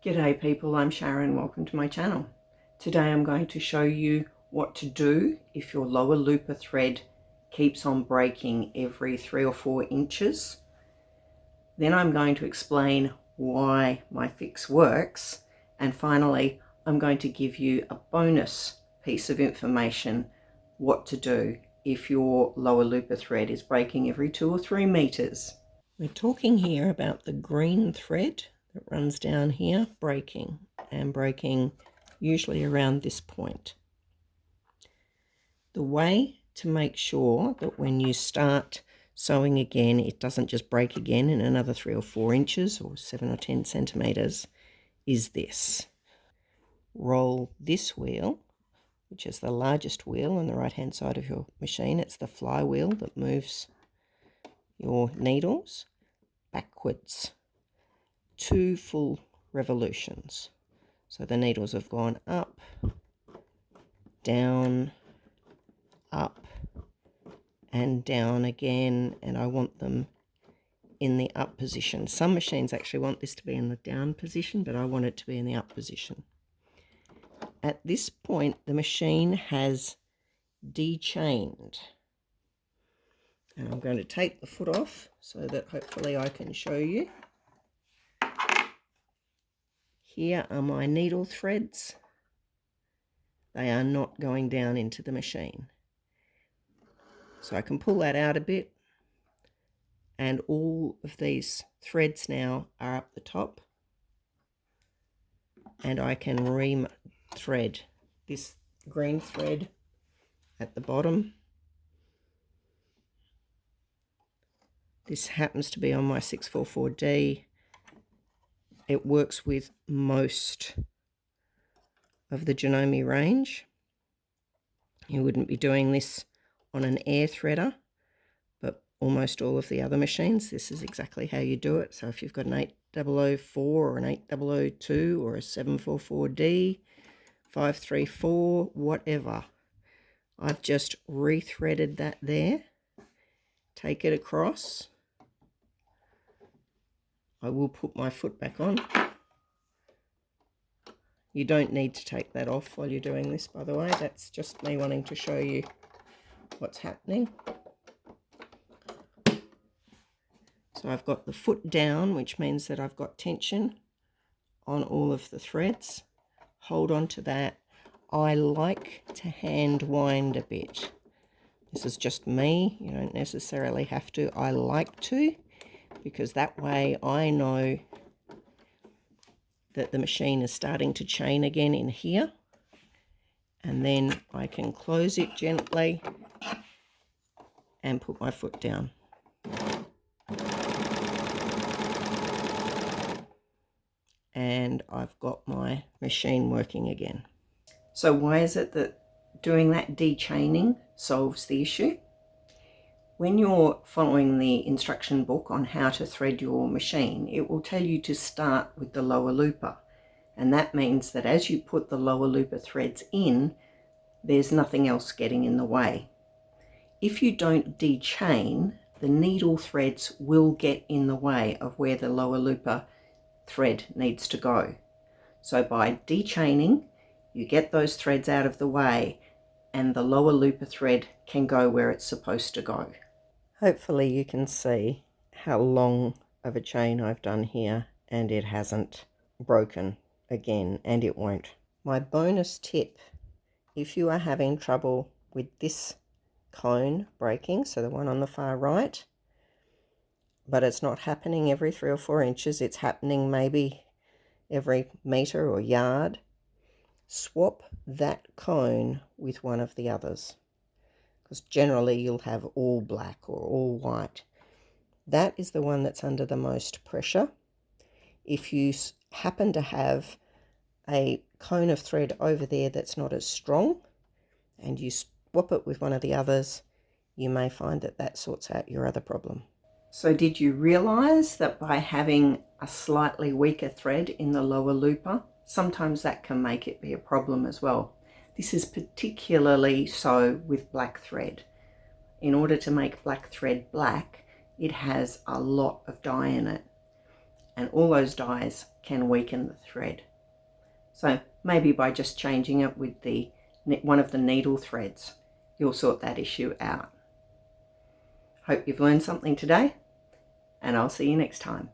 G'day people, I'm Sharyn, welcome to my channel. Today I'm going to show you what to do if your lower looper thread keeps on breaking every 3 or 4 inches. Then I'm going to explain why my fix works, and finally I'm going to give you a bonus piece of information what to do if your lower looper thread is breaking every 2 or 3 meters. We're talking here about the green thread that runs down here, breaking usually around this point. The way to make sure that when you start sewing again, it doesn't just break again in another 3 or 4 inches or 7 or 10 centimeters is this. Roll this wheel, which is the largest wheel on the right hand side of your machine. It's the flywheel that moves your needles backwards 2 full revolutions. So the needles have gone up, down, up, and down again, and I want them in the up position. Some machines actually want this to be in the down position, but I want it to be in the up position. At this point, the machine has dechained. And I'm going to take the foot off so that hopefully I can show you. Here are my needle threads. They are not going down into the machine. So I can pull that out a bit, and all of these threads now are up the top, and I can re-thread this green thread at the bottom. This happens to be on my 644D. It works with most of the Janome range. You wouldn't be doing this on an air threader, but almost all of the other machines, this is exactly how you do it. So if you've got an 8004 or an 8002 or a 744D, 534, whatever, I've just re-threaded that there. Take it across. I will put my foot back on. You don't need to take that off while you're doing this, by the way. That's just me wanting to show you what's happening. So I've got the foot down, which means that I've got tension on all of the threads. Hold on to that. I like to hand wind a bit. This is just me. You don't necessarily have to. I like to, because that way I know that the machine is starting to chain again in here, and then I can close it gently and put my foot down. And I've got my machine working again. So why is it that doing that dechaining solves the issue? When you're following the instruction book on how to thread your machine, it will tell you to start with the lower looper. And that means that as you put the lower looper threads in, there's nothing else getting in the way. If you don't dechain, the needle threads will get in the way of where the lower looper thread needs to go. So by dechaining, you get those threads out of the way, and the lower looper thread can go where it's supposed to go. Hopefully you can see how long of a chain I've done here, and it hasn't broken again, and it won't. My bonus tip, if you are having trouble with this cone breaking, so the one on the far right, but it's not happening every 3 or 4 inches, it's happening maybe every meter or yard, swap that cone with one of the others, because generally you'll have all black or all white. That is the one that's under the most pressure. If you happen to have a cone of thread over there that's not as strong, and you swap it with one of the others, you may find that that sorts out your other problem. So did you realize that by having a slightly weaker thread in the lower looper, sometimes that can make it be a problem as well? This is particularly so with black thread. In order to make black thread black, it has a lot of dye in it. and all those dyes can weaken the thread. So maybe by just changing it with one of the needle threads, you'll sort that issue out. Hope you've learned something today, and I'll see you next time.